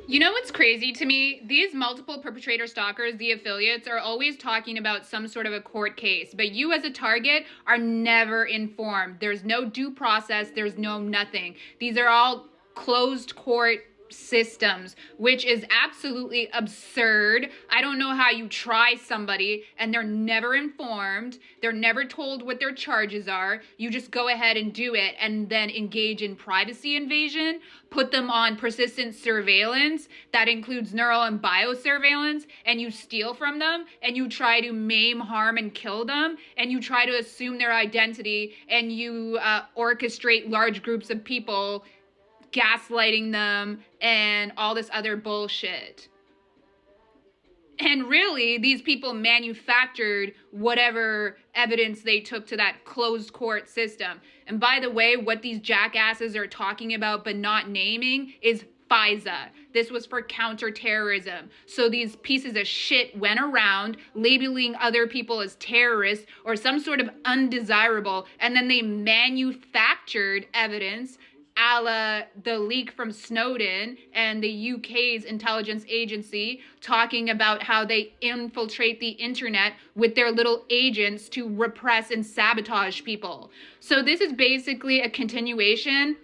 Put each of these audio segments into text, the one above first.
You know what's crazy to me? These multiple perpetrator stalkers, the affiliates, are always talking about some sort of a court case, but you as a target are never informed. There's no due process, there's no nothing. These are all closed court systems, which is absolutely absurd. I don't know how you try somebody and they're never informed. They're never told what their charges are. You just go ahead and do it and then engage in privacy invasion, put them on persistent surveillance that includes neural and biosurveillance, and you steal from them and you try to maim, harm, and kill them, and you try to assume their identity, and you orchestrate large groups of people, gaslighting them, and all this other bullshit. And really, these people manufactured whatever evidence they took to that closed court system. And by the way, what these jackasses are talking about but not naming is FISA. This was for counterterrorism. So these pieces of shit went around labeling other people as terrorists or some sort of undesirable, and then they manufactured evidence a la the leak from Snowden and the UK's intelligence agency talking about how they infiltrate the internet with their little agents to repress and sabotage people. So this is basically a continuation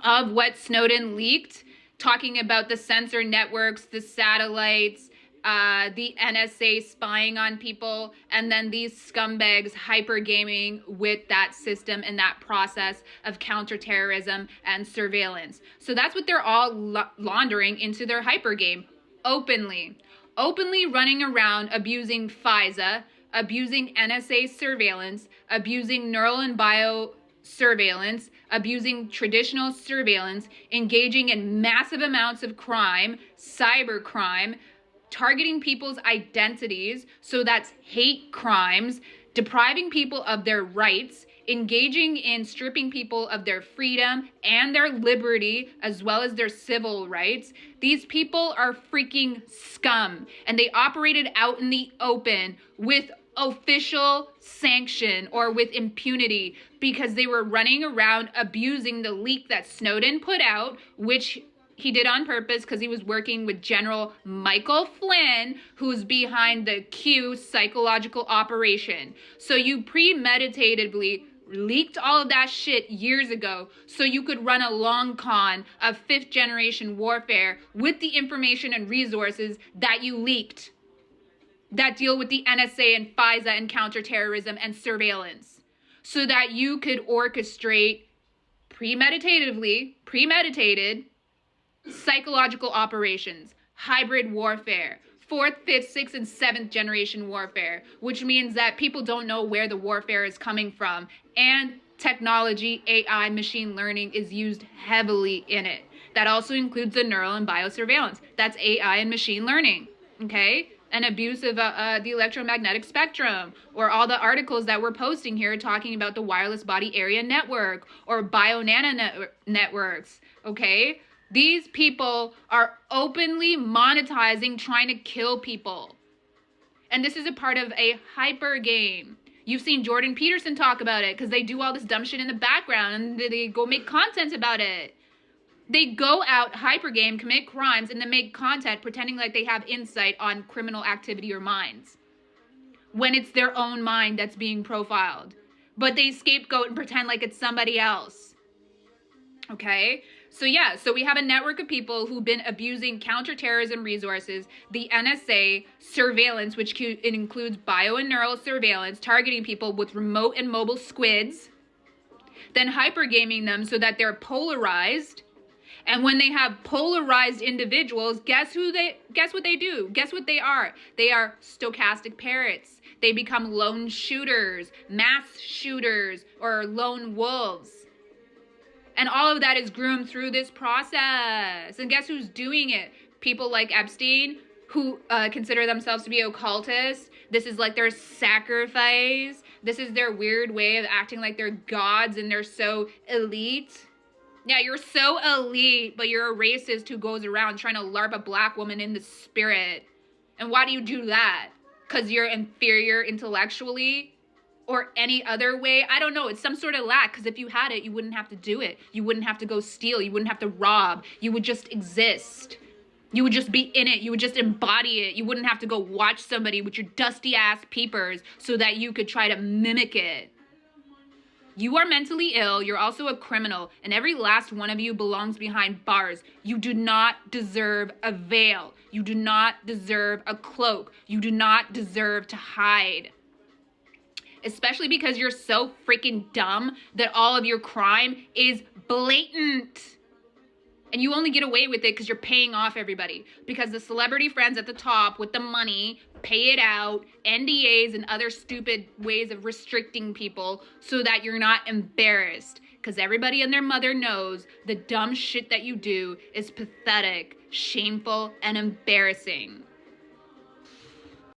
of what Snowden leaked, talking about the sensor networks, the satellites, the NSA spying on people, and then these scumbags hypergaming with that system and that process of counterterrorism and surveillance. So that's what they're all laundering into their hypergame openly running around abusing FISA, abusing NSA surveillance, abusing neural and bio surveillance, abusing traditional surveillance, engaging in massive amounts of crime, cybercrime, targeting people's identities, so that's hate crimes, depriving people of their rights, engaging in stripping people of their freedom and their liberty, as well as their civil rights. These people are freaking scum, and they operated out in the open with official sanction or with impunity because they were running around abusing the leak that Snowden put out, which he did on purpose because he was working with General Michael Flynn, who's behind the Q psychological operation. So you premeditatedly leaked all of that shit years ago so you could run a long con of 5th generation warfare with the information and resources that you leaked that deal with the NSA and FISA and counterterrorism and surveillance, so that you could orchestrate premeditated psychological operations, hybrid warfare, 4th, 5th, 6th, and 7th generation warfare, which means that people don't know where the warfare is coming from. And technology, AI, machine learning is used heavily in it. That also includes the neural and biosurveillance. That's AI and machine learning, okay? And abuse of the electromagnetic spectrum, or all the articles that we're posting here talking about the wireless body area network or bio-nano networks, okay? These people are openly monetizing trying to kill people. And this is a part of a hyper game. You've seen Jordan Peterson talk about it because they do all this dumb shit in the background and they go make content about it. They go out, hyper game, commit crimes, and then make content pretending like they have insight on criminal activity or minds, when it's their own mind that's being profiled. But they scapegoat and pretend like it's somebody else. Okay? So yeah, so we have a network of people who've been abusing counterterrorism resources, the NSA surveillance, which it includes bio and neural surveillance, targeting people with remote and mobile squids, then hypergaming them so that they're polarized. And when they have polarized individuals, guess what they do? Guess what they are? They are stochastic parrots. They become lone shooters, mass shooters, or lone wolves. And all of that is groomed through this process. And guess who's doing it? People like Epstein, who consider themselves to be occultists. This is like their sacrifice. This is their weird way of acting like they're gods and they're so elite. Yeah, you're so elite, but you're a racist who goes around trying to LARP a black woman in the spirit. And why do you do that? Because you're inferior intellectually? Or any other way? I don't know. It's some sort of lack, because if you had it, you wouldn't have to do it. You wouldn't have to go steal. You wouldn't have to rob. You would just exist. You would just be in it. You would just embody it. You wouldn't have to go watch somebody with your dusty ass peepers so that you could try to mimic it. You are mentally ill. You're also a criminal. And every last one of you belongs behind bars. You do not deserve a veil. You do not deserve a cloak. You do not deserve to hide. Especially because you're so freaking dumb that all of your crime is blatant. And you only get away with it because you're paying off everybody. Because the celebrity friends at the top with the money pay it out, NDAs and other stupid ways of restricting people so that you're not embarrassed. Because everybody and their mother knows the dumb shit that you do is pathetic, shameful, and embarrassing.